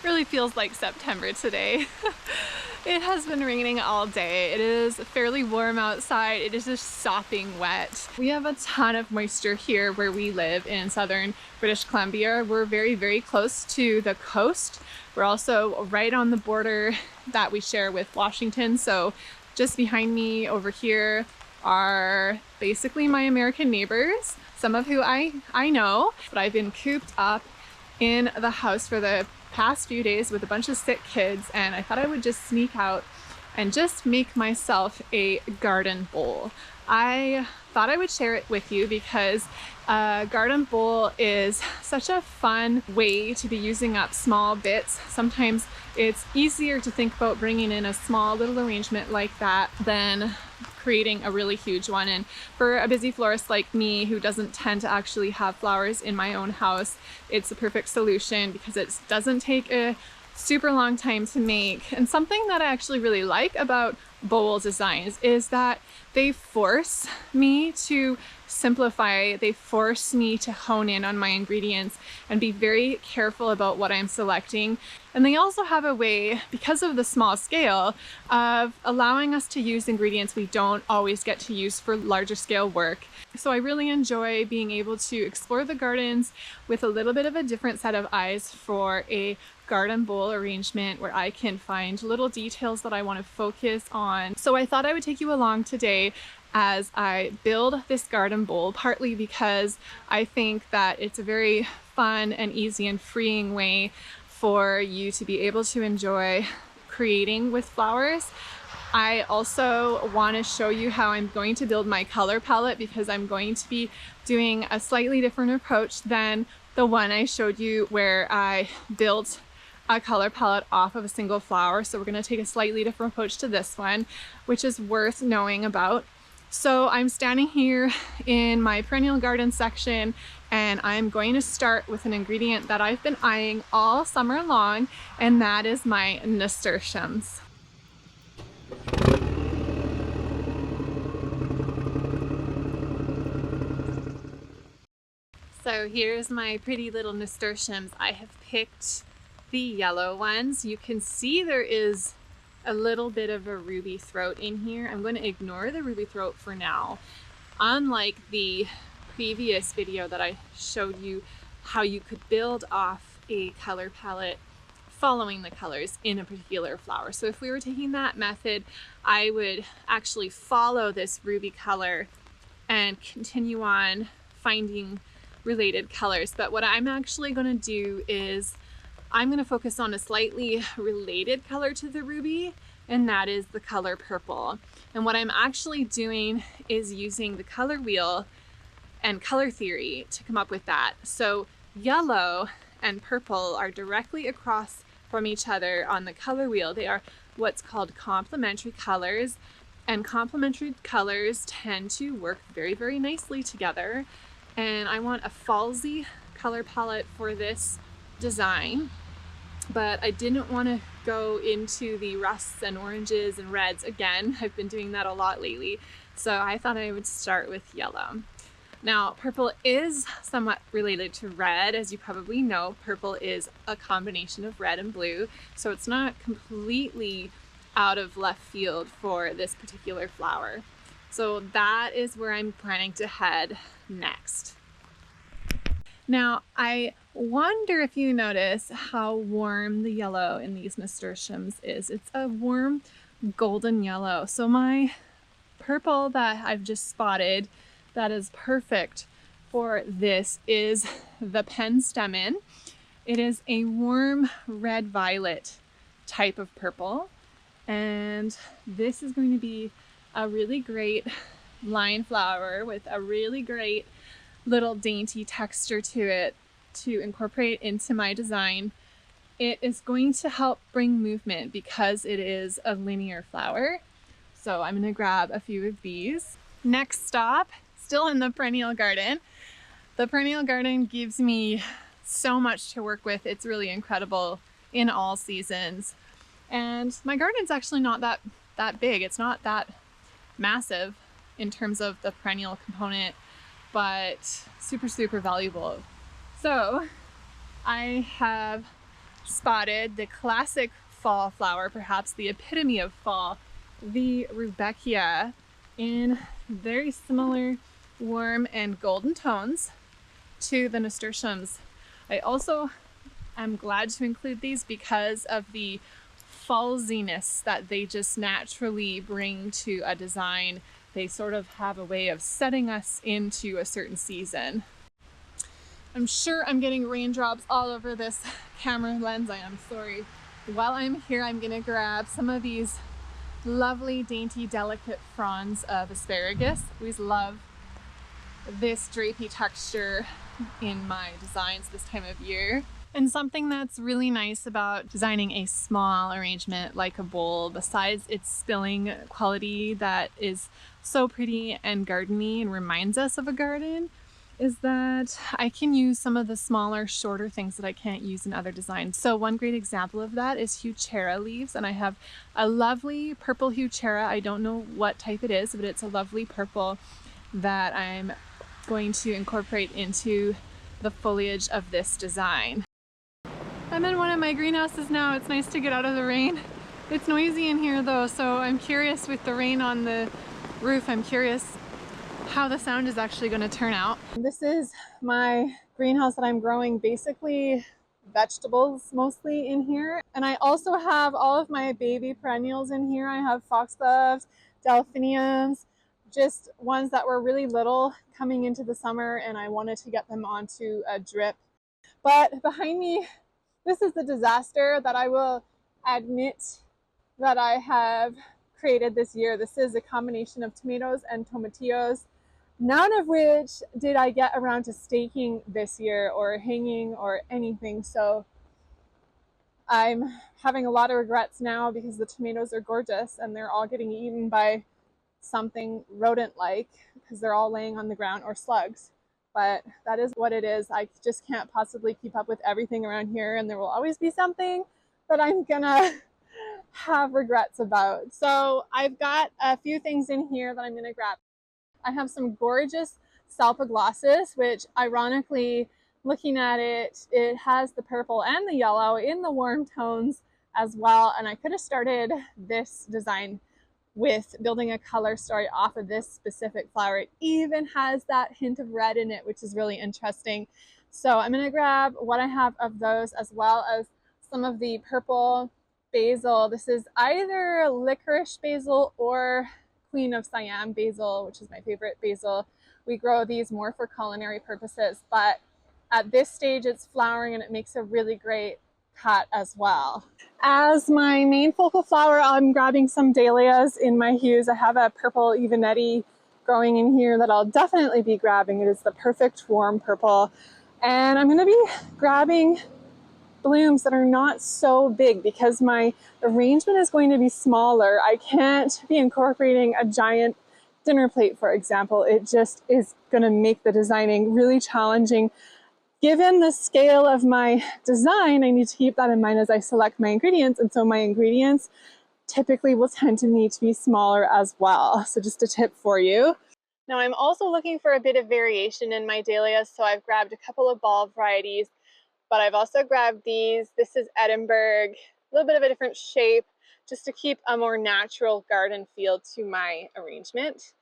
Really feels like September today. It has been raining all day. It is fairly warm outside. It is just sopping wet. We have a ton of moisture here where we live in southern British Columbia. We're very, very close to the coast. We're also right on the border that we share with Washington. So just behind me over here are basically my American neighbors, some of who I know, but I've been cooped up in the house for the past few days with a bunch of sick kids, and I thought I would just sneak out and just make myself a garden bowl. I thought I would share it with you because a garden bowl is such a fun way to be using up small bits. Sometimes it's easier to think about bringing in a small little arrangement like that than creating a really huge one. And for a busy florist like me who doesn't tend to actually have flowers in my own house, it's a perfect solution because it doesn't take a super long time to make. And something that I actually really like about bowl designs is that they force me to simplify, they force me to hone in on my ingredients and be very careful about what I'm selecting. And they also have a way, because of the small scale, of allowing us to use ingredients we don't always get to use for larger scale work. So I really enjoy being able to explore the gardens with a little bit of a different set of eyes for a garden bowl arrangement where I can find little details that I want to focus on. So I thought I would take you along today as I build this garden bowl, partly because I think that it's a very fun and easy and freeing way for you to be able to enjoy creating with flowers. I also want to show you how I'm going to build my color palette because I'm going to be doing a slightly different approach than the one I showed you where I built a color palette off of a single flower. So we're going to take a slightly different approach to this one, which is worth knowing about. So I'm standing here in my perennial garden section, and I'm going to start with an ingredient that I've been eyeing all summer long, and that is my nasturtiums. So here's my pretty little nasturtiums. I have picked the yellow ones. You can see there is a little bit of a ruby throat in here. I'm going to ignore the ruby throat for now. Unlike the previous video that I showed you how you could build off a color palette following the colors in a particular flower. So if we were taking that method, I would actually follow this ruby color and continue on finding related colors. But what I'm actually going to do is I'm going to focus on a slightly related color to the ruby, and that is the color purple. And what I'm actually doing is using the color wheel and color theory to come up with that. So yellow and purple are directly across from each other on the color wheel. They are what's called complementary colors, and complementary colors tend to work very, very nicely together. And I want a fallsy color palette for this design, but I didn't want to go into the rusts and oranges and reds again. I've been doing that a lot lately, so I thought I would start with yellow. Now, purple is somewhat related to red. As you probably know, purple is a combination of red and blue, so it's not completely out of left field for this particular flower. So that is where I'm planning to head next. Now, I wonder if you notice how warm the yellow in these nasturtiums is. It's a warm golden yellow. So my purple that I've just spotted that is perfect for this is the penstemon. It is a warm red violet type of purple, and this is going to be a really great line flower with a really great little dainty texture to it to incorporate into my design. It is going to help bring movement because it is a linear flower. So I'm going to grab a few of these. Next stop, still in the perennial garden. The perennial garden gives me so much to work with. It's really incredible in all seasons. And my garden's actually not that big. It's not that massive in terms of the perennial component, but super, super valuable. So I have spotted the classic fall flower, perhaps the epitome of fall, the rudbeckia, in very similar warm and golden tones to the nasturtiums. I also am glad to include these because of the fallsiness that they just naturally bring to a design. They sort of have a way of setting us into a certain season. I'm sure I'm getting raindrops all over this camera lens. I am sorry. While I'm here, I'm gonna grab some of these lovely, dainty, delicate fronds of asparagus. I always love this drapey texture in my designs this time of year. And something that's really nice about designing a small arrangement like a bowl, besides its spilling quality that is so pretty and gardeny and reminds us of a garden, is that I can use some of the smaller, shorter things that I can't use in other designs. So one great example of that is heuchera leaves, and I have a lovely purple heuchera. I don't know what type it is, but it's a lovely purple that I'm going to incorporate into the foliage of this design. I'm in one of my greenhouses now. It's nice to get out of the rain. It's noisy in here though, so I'm curious with the rain on the roof, I'm curious how the sound is actually going to turn out. This is my greenhouse that I'm growing basically vegetables mostly in here. And I also have all of my baby perennials in here. I have foxgloves, delphiniums, just ones that were really little coming into the summer, and I wanted to get them onto a drip. But behind me, this is the disaster that I will admit that I have created this year. This is a combination of tomatoes and tomatillos, none of which did I get around to staking this year or hanging or anything. So I'm having a lot of regrets now because the tomatoes are gorgeous and they're all getting eaten by something rodent-like because they're all laying on the ground, or slugs. But that is what it is. I just can't possibly keep up with everything around here, and there will always be something that I'm gonna have regrets about. So I've got a few things in here that I'm gonna grab. I have some gorgeous salpoglossus, which ironically, looking at it, it has the purple and the yellow in the warm tones as well. And I could have started this design with building a color story off of this specific flower. It even has that hint of red in it, which is really interesting. So I'm gonna grab what I have of those, as well as some of the purple basil. This is either licorice basil or Queen of Siam basil, which is my favorite basil. We grow these more for culinary purposes, but at this stage it's flowering and it makes a really great cut as well. As my main focal flower, I'm grabbing some dahlias in my hues. I have a purple Evanetti growing in here that I'll definitely be grabbing. It is the perfect warm purple. And I'm going to be grabbing blooms that are not so big because my arrangement is going to be smaller. I can't be incorporating a giant dinner plate, for example. It just is going to make the designing really challenging. Given the scale of my design, I need to keep that in mind as I select my ingredients. And so my ingredients typically will tend to need to be smaller as well. So just a tip for you. Now I'm also looking for a bit of variation in my dahlias. So I've grabbed a couple of bulb varieties, but I've also grabbed these. This is Edinburgh, a little bit of a different shape, just to keep a more natural garden feel to my arrangement.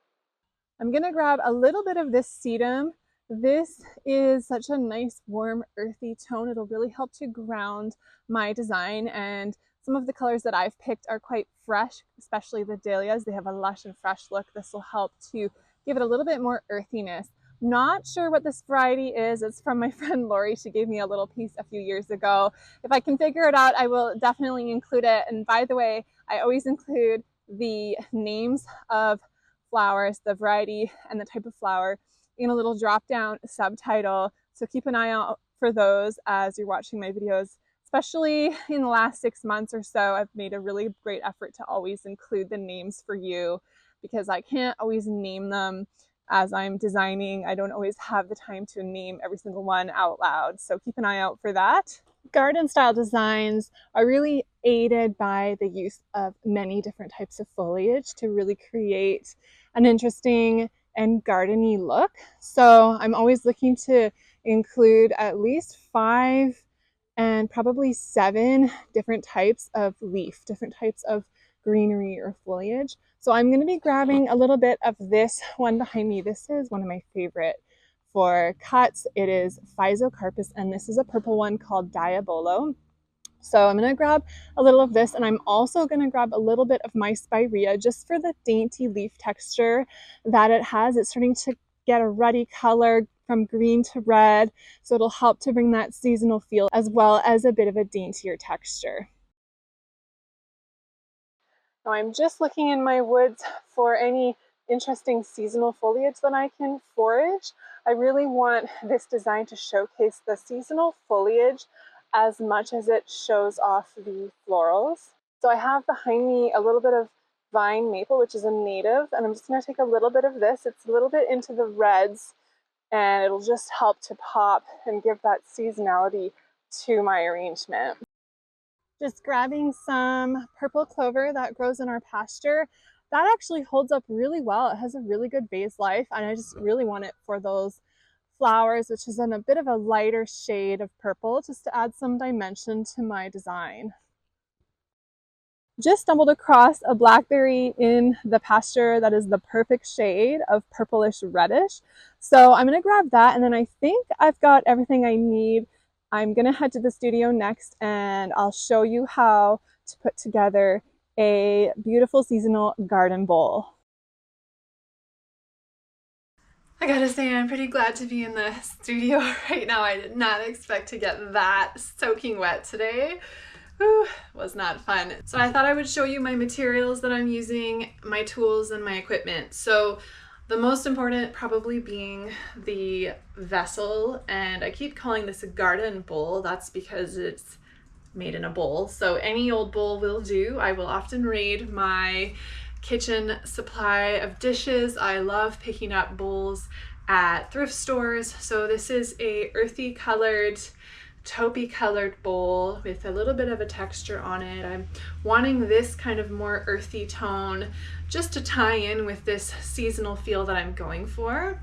I'm gonna grab a little bit of this sedum. This is such a nice, warm, earthy tone. It'll really help to ground my design, and some of the colors that I've picked are quite fresh, especially the dahlias. They have a lush and fresh look. This will help to give it a little bit more earthiness. Not sure what this variety is. It's from my friend Lori. She gave me a little piece a few years ago. If I can figure it out, I will definitely include it. And by the way, I always include the names of flowers, the variety and the type of flower, in a little drop down subtitle. So keep an eye out for those as you're watching my videos. Especially in the last 6 months or so, I've made a really great effort to always include the names for you, because I can't always name them as I'm designing. I don't always have the time to name every single one out loud. So keep an eye out for that. Garden style designs are really aided by the use of many different types of foliage to really create an interesting and gardeny look. So I'm always looking to include at least 5 and probably 7 different types of leaf, different types of greenery or foliage. So I'm going to be grabbing a little bit of this one behind me. This is one of my favorite for cuts. It is Physocarpus, and this is a purple one called Diabolo. So I'm going to grab a little of this, and I'm also going to grab a little bit of my spirea just for the dainty leaf texture that it has. It's starting to get a ruddy color from green to red, so it'll help to bring that seasonal feel as well as a bit of a daintier texture. Now I'm just looking in my woods for any interesting seasonal foliage that I can forage. I really want this design to showcase the seasonal foliage as much as it shows off the florals. So I have behind me a little bit of vine maple, which is a native, and I'm just going to take a little bit of this. It's a little bit into the reds, and it'll just help to pop and give that seasonality to my arrangement. Just grabbing some purple clover that grows in our pasture. That actually holds up really well. It has a really good vase life, and I just really want it for those flowers, which is in a bit of a lighter shade of purple, just to add some dimension to my design. Just stumbled across a blackberry in the pasture that is the perfect shade of purplish reddish. So I'm going to grab that, and then I think I've got everything I need. I'm going to head to the studio next, and I'll show you how to put together a beautiful seasonal garden bowl. I gotta say, I'm pretty glad to be in the studio right now. I did not expect to get that soaking wet today. Whew, was not fun. So I thought I would show you my materials that I'm using, my tools, and my equipment. So the most important probably being the vessel, and I keep calling this a garden bowl. That's because it's made in a bowl. So any old bowl will do. I will often raid my kitchen supply of dishes. I love picking up bowls at thrift stores. So this is a earthy colored, taupey colored bowl with a little bit of a texture on it. I'm wanting this kind of more earthy tone just to tie in with this seasonal feel that I'm going for.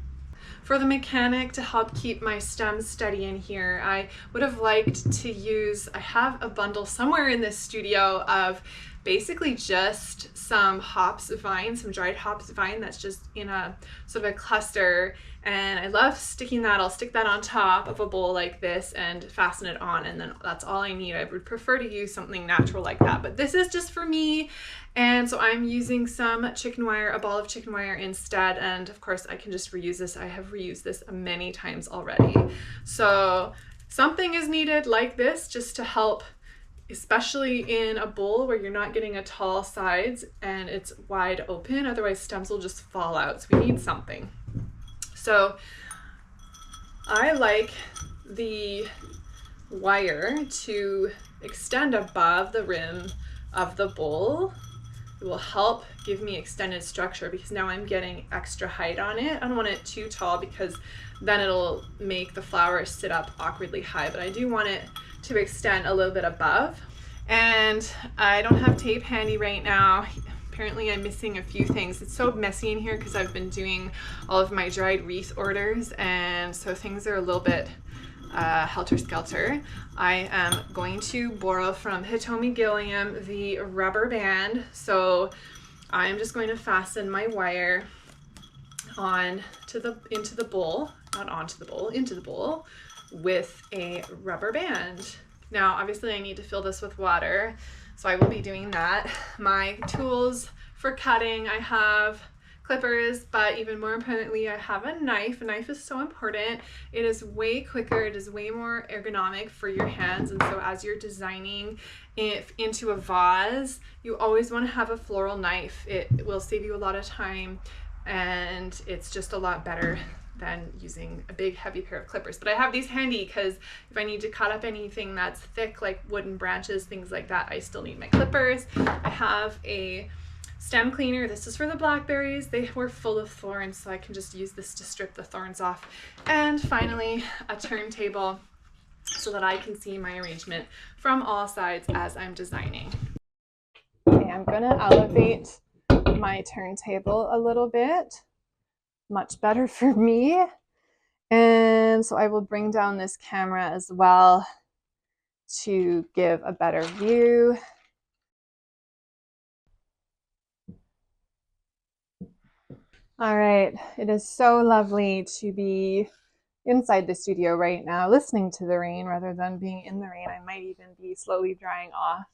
For the mechanic to help keep my stems steady in here, I would have liked to use, I have a bundle somewhere in this studio of basically just some hops vine, some dried hops vine that's just in a sort of a cluster, and I love sticking that. I'll stick that on top of a bowl like this and fasten it on, and then that's all I need. I would prefer to use something natural like that, but this is just for me, and so I'm using some chicken wire, a ball of chicken wire instead, and of course I can just reuse this. I have reused this many times already. So something is needed like this just to help, especially in a bowl where you're not getting a tall sides and it's wide open, otherwise stems will just fall out. So we need something. So I like the wire to extend above the rim of the bowl. It will help give me extended structure because now I'm getting extra height on it. I don't want it too tall because then it'll make the flowers sit up awkwardly high, but I do want it to extend a little bit above. And I don't have tape handy right now. Apparently I'm missing a few things. It's so messy in here because I've been doing all of my dried wreath orders, and so things are a little bit helter-skelter. I am going to borrow from Hitomi Gilliam the rubber band, so I'm just going to fasten my wire into the bowl with a rubber band. Now obviously I need to fill this with water, so I will be doing that. My tools for cutting, I have clippers, but even more importantly, I have a knife. A knife is so important. It is way quicker, it is way more ergonomic for your hands, and so as you're designing into a vase, you always want to have a floral knife. It will save you a lot of time, and it's just a lot better than using a big heavy pair of clippers. But I have these handy because if I need to cut up anything that's thick, like wooden branches, things like that, I still need my clippers. I have a stem cleaner. This is for the blackberries. They were full of thorns, so I can just use this to strip the thorns off. And finally, a turntable so that I can see my arrangement from all sides as I'm designing. Okay, I'm gonna elevate my turntable a little bit. Much better for me. And so I will bring down this camera as well to give a better view. All right, it is so lovely to be inside the studio right now, listening to the rain rather than being in the rain. I might even be slowly drying off.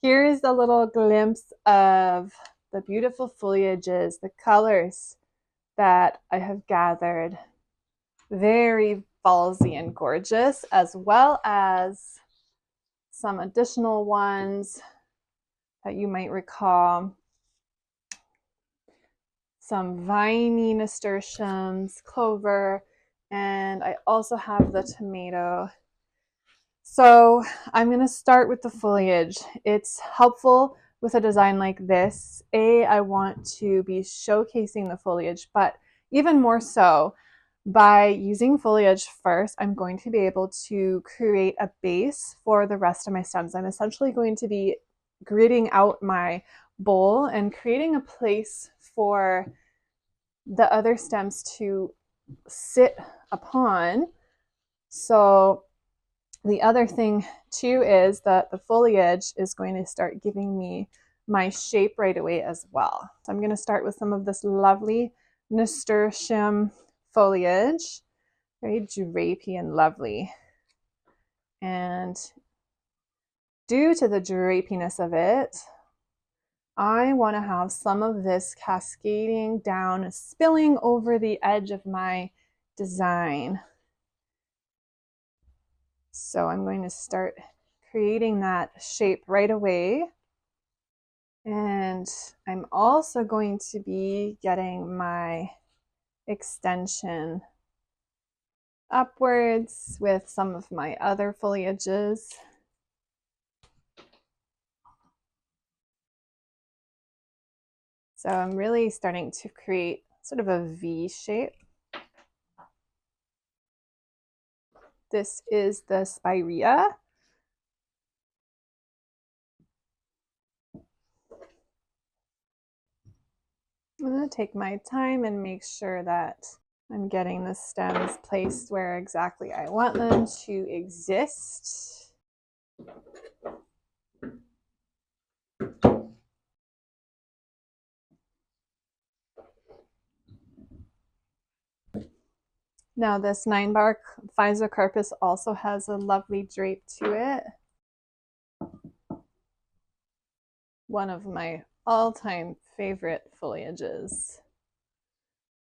Here is a little glimpse of the beautiful foliages, the colors that I have gathered. Very ballsy and gorgeous, as well as some additional ones that you might recall. Some viney nasturtiums, clover, and I also have the tomato. So I'm going to start with the foliage. It's helpful with a design like this. I want to be showcasing the foliage, but even more so, by using foliage first, I'm going to be able to create a base for the rest of my stems. I'm essentially going to be gridding out my bowl and creating a place for the other stems to sit upon. So the other thing too is that the foliage is going to start giving me my shape right away as well. So I'm going to start with some of this lovely nasturtium foliage, very drapey and lovely. And due to the drapiness of it, I want to have some of this cascading down, spilling over the edge of my design. So I'm going to start creating that shape right away. And I'm also going to be getting my extension upwards with some of my other foliages. So I'm really starting to create sort of a V shape. This is the spirea. I'm going to take my time and make sure that I'm getting the stems placed where exactly I want them to exist. Now this 9-bark Physocarpus also has a lovely drape to it. One of my all-time favorite foliages.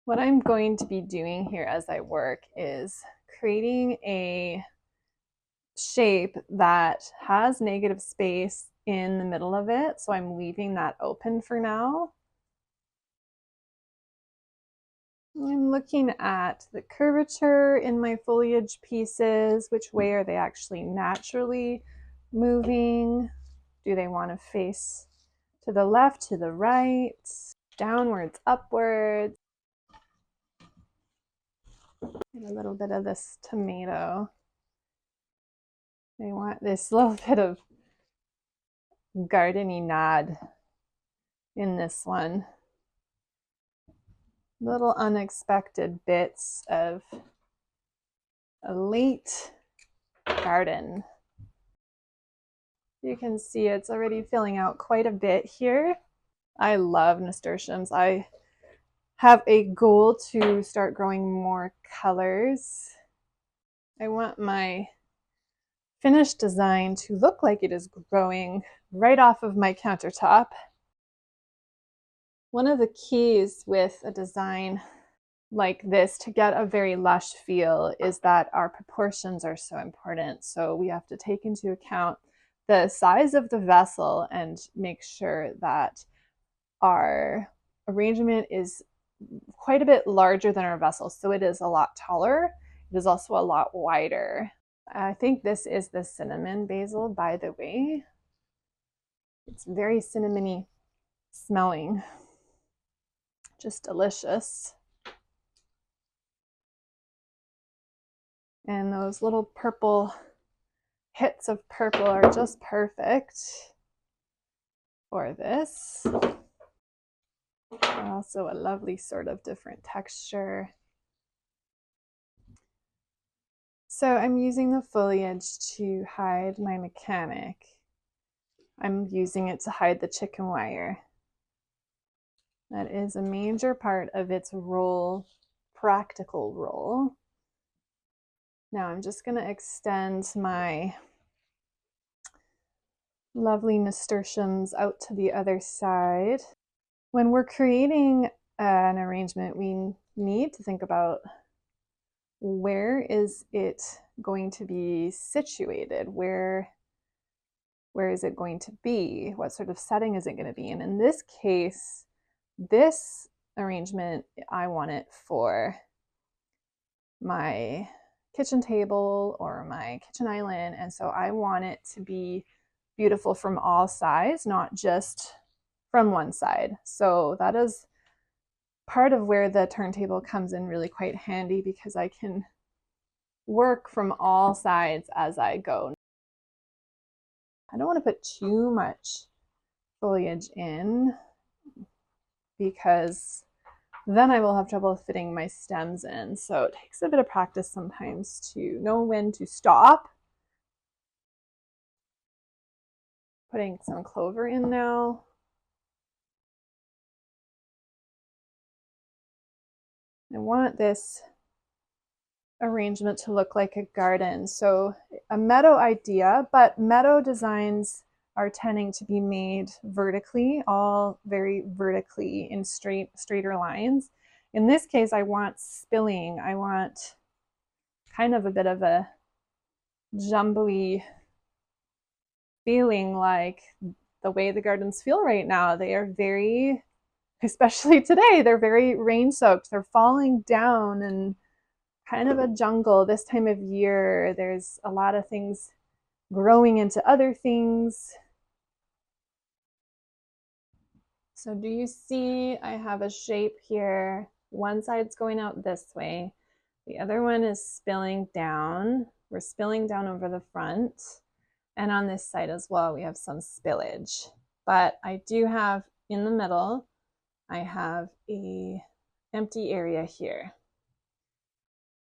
What I'm going to be doing here as I work is creating a shape that has negative space in the middle of it. So I'm leaving that open for now. I'm looking at the curvature in my foliage pieces. Which way are they actually naturally moving? Do they want to face to the left, to the right, downwards, upwards? And a little bit of this tomato. They want this little bit of gardeny nod in this one. Little unexpected bits of a late garden. You can see it's already filling out quite a bit here. I love nasturtiums. I have a goal to start growing more colors. I want my finished design to look like it is growing right off of my countertop. One of the keys with a design like this to get a very lush feel is that our proportions are so important. So we have to take into account the size of the vessel and make sure that our arrangement is quite a bit larger than our vessel. So it is a lot taller. It is also a lot wider. I think this is the cinnamon basil, by the way. It's very cinnamony smelling. Just delicious. And those little purple hits of purple are just perfect for this. Also a lovely sort of different texture. So I'm using the foliage to hide my mechanic. I'm using it to hide the chicken wire. That is a major part of its role, practical role. Now I'm just going to extend my lovely nasturtiums out to the other side. When we're creating an arrangement, we need to think about where is it going to be situated? Where is it going to be? What sort of setting is it going to be in? In this case, this arrangement, I want it for my kitchen table or my kitchen island. And so I want it to be beautiful from all sides, not just from one side. So that is part of where the turntable comes in really quite handy, because I can work from all sides as I go. I don't want to put too much foliage in, because then I will have trouble fitting my stems in. So it takes a bit of practice sometimes to know when to stop. Putting some clover in now. I want this arrangement to look like a garden. So a meadow idea, but meadow designs are tending to be made vertically, all very vertically in straighter lines. In this case, I want spilling. I want kind of a bit of a jumbo-y feeling, like the way the gardens feel right now. They are very, especially today, they're very rain soaked. They're falling down and kind of a jungle this time of year. There's a lot of things growing into other things. So do you see I have a shape here? One side's going out this way. The other one is spilling down. We're spilling down over the front. And on this side as well, we have some spillage. But I do have in the middle, I have a empty area here.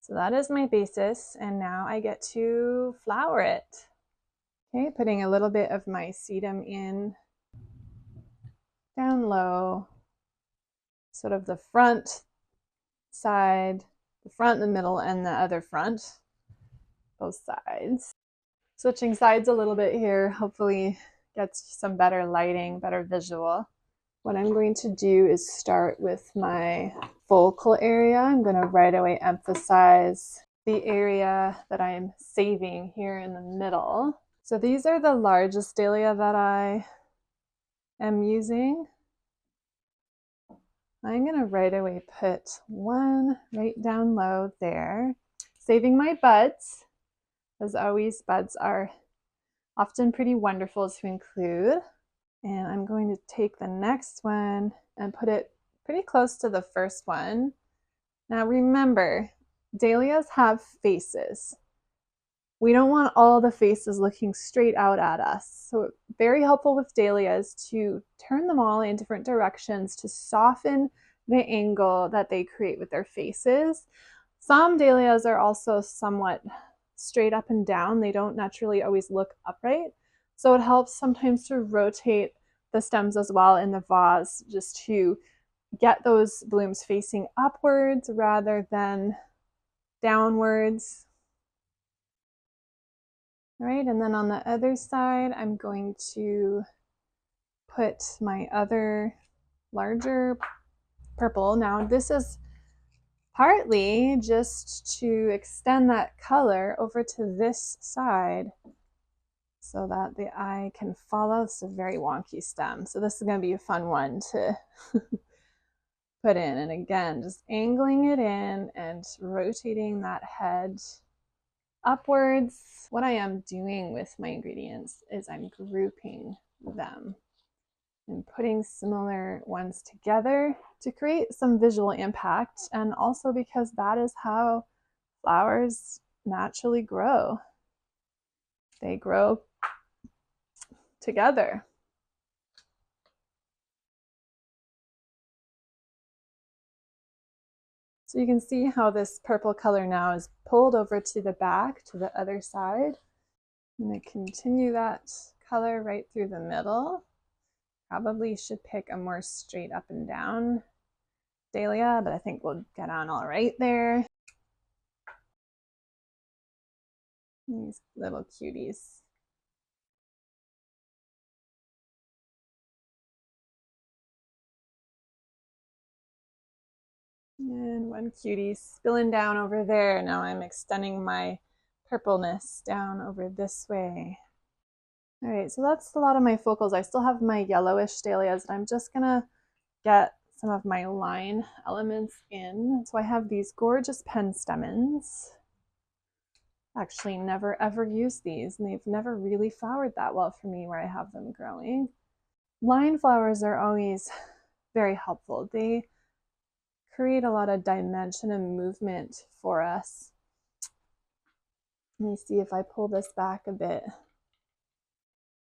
So that is my basis, and now I get to flower it. Okay, putting a little bit of my sedum in down low, sort of the front side, the front, the middle, and the other front, both sides. Switching sides a little bit here, hopefully gets some better lighting, better visual. What I'm going to do is start with my focal area. I'm going to right away emphasize the area that I'm saving here in the middle. So these are the largest dahlia that I am using. I'm going to right away put one right down low there, saving my buds. As always, buds are often pretty wonderful to include. And I'm going to take the next one and put it pretty close to the first one. Now remember, dahlias have faces. We don't want all the faces looking straight out at us. So very helpful with dahlias to turn them all in different directions to soften the angle that they create with their faces. Some dahlias are also somewhat straight up and down. They don't naturally always look upright. So it helps sometimes to rotate the stems as well in the vase, just to get those blooms facing upwards rather than downwards. All right, and then on the other side, I'm going to put my other larger purple. Now this is partly just to extend that color over to this side so that the eye can follow. It's a very wonky stem, so this is going to be a fun one to put in. And again, just angling it in and rotating that head upwards. What I am doing with my ingredients is I'm grouping them and putting similar ones together to create some visual impact, and also because that is how flowers naturally grow. They grow together. So you can see how this purple color now is pulled over to the back, to the other side. I'm going to continue that color right through the middle. Probably should pick a more straight up and down dahlia, but I think we'll get on all right there. These little cuties. And one cutie spilling down over there. Now I'm extending my purpleness down over this way. All right, so that's a lot of my focals. I still have my yellowish dahlias, and I'm just gonna get some of my line elements in. So I have these gorgeous penstemons. Actually never ever used these, and they've never really flowered that well for me where I have them growing. Line flowers are always very helpful. They create a lot of dimension and movement for us. Let me see if I pull this back a bit.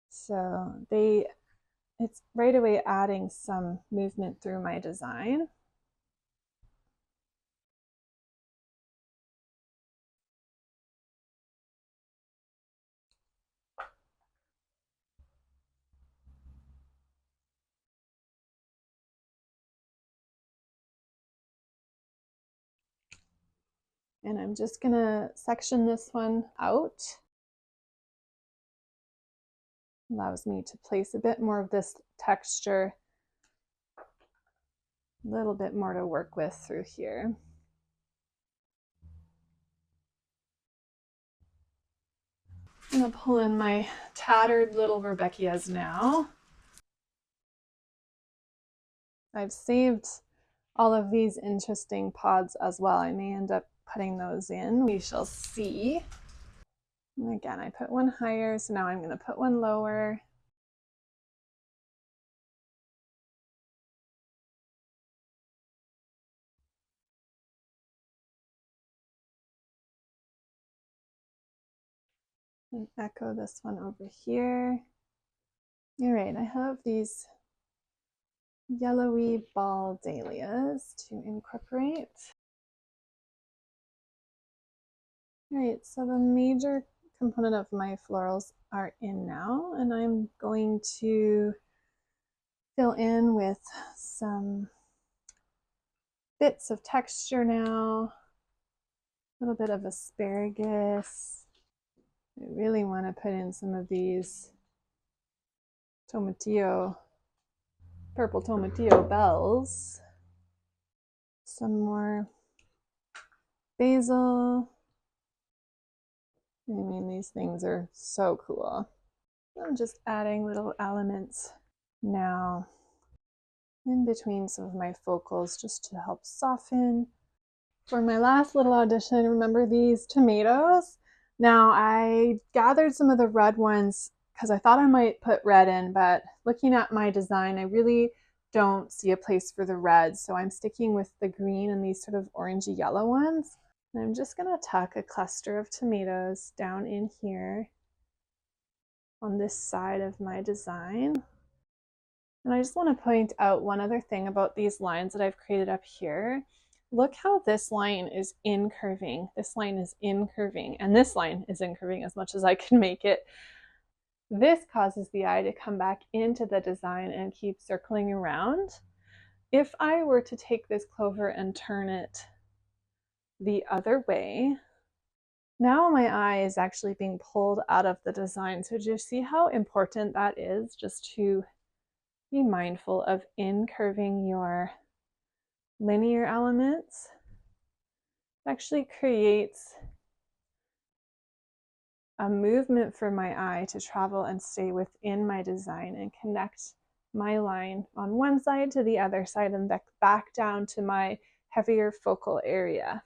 So it's right away adding some movement through my design. And I'm just gonna section this one out. Allows me to place a bit more of this texture, a little bit more to work with through here. I'm gonna pull in my tattered little Rebecchias now. I've saved all of these interesting pods as well. I may end up putting those in. We shall see. And again, I put one higher, so now I'm going to put one lower. And echo this one over here. All right, I have these yellowy ball dahlias to incorporate. All right, so the major component of my florals are in now, and I'm going to fill in with some bits of texture now, a little bit of asparagus. I really want to put in some of these tomatillo, purple tomatillo bells. Some more basil. I mean, these things are so cool. I'm just adding little elements now in between some of my focals just to help soften. For my last little audition, remember these tomatoes? Now I gathered some of the red ones because I thought I might put red in, but looking at my design, I really don't see a place for the red. So I'm sticking with the green and these sort of orangey yellow ones. And I'm just gonna tuck a cluster of tomatoes down in here on this side of my design. And I just want to point out one other thing about these lines that I've created up here. Look how this line is incurving. This line is incurving, and this line is incurving as much as I can make it. This causes the eye to come back into the design and keep circling around. If I were to take this clover and turn it the other way, now my eye is actually being pulled out of the design. So do you see how important that is, just to be mindful of incurving your linear elements? It actually creates a movement for my eye to travel and stay within my design and connect my line on one side to the other side and back down to my heavier focal area.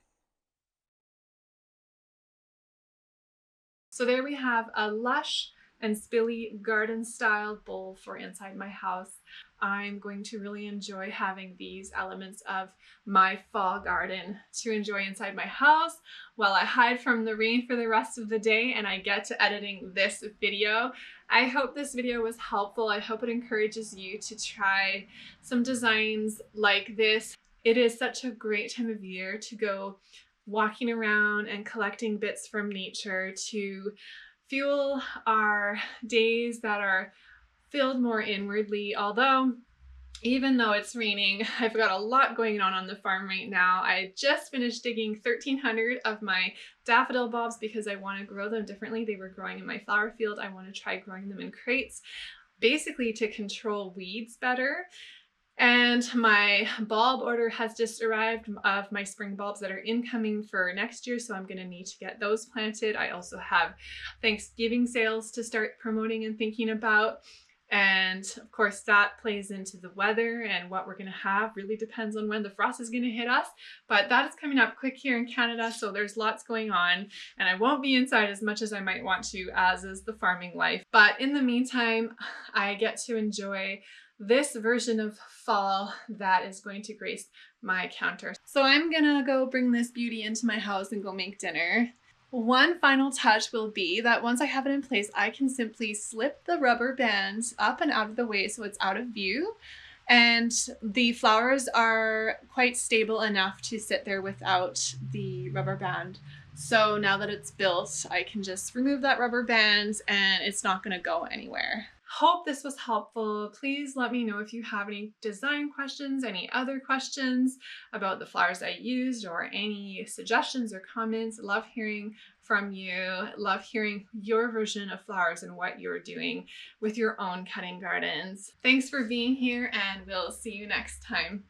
So there we have a lush and spilly garden style bowl for inside my house. I'm going to really enjoy having these elements of my fall garden to enjoy inside my house while I hide from the rain for the rest of the day and I get to editing this video. I hope this video was helpful. I hope it encourages you to try some designs like this. It is such a great time of year to go walking around and collecting bits from nature to fuel our days that are filled more inwardly. Although, even though it's raining, I've got a lot going on the farm right now. I just finished digging 1,300 of my daffodil bulbs because I want to grow them differently. They were growing in my flower field. I want to try growing them in crates, basically to control weeds better. And my bulb order has just arrived of my spring bulbs that are incoming for next year, so I'm going to need to get those planted. I also have Thanksgiving sales to start promoting and thinking about. And of course, that plays into the weather, and what we're going to have really depends on when the frost is going to hit us. But that is coming up quick here in Canada, so there's lots going on, and I won't be inside as much as I might want to, as is the farming life. But in the meantime, I get to enjoy this version of fall that is going to grace my counter. So I'm gonna go bring this beauty into my house and go make dinner. One final touch will be that once I have it in place, I can simply slip the rubber band up and out of the way so it's out of view. And the flowers are quite stable enough to sit there without the rubber band. So now that it's built, I can just remove that rubber band and it's not going to go anywhere. Hope this was helpful. Please let me know if you have any design questions, any other questions about the flowers I used, or any suggestions or comments. Love hearing from you. Love hearing your version of flowers and what you're doing with your own cutting gardens. Thanks for being here, and we'll see you next time.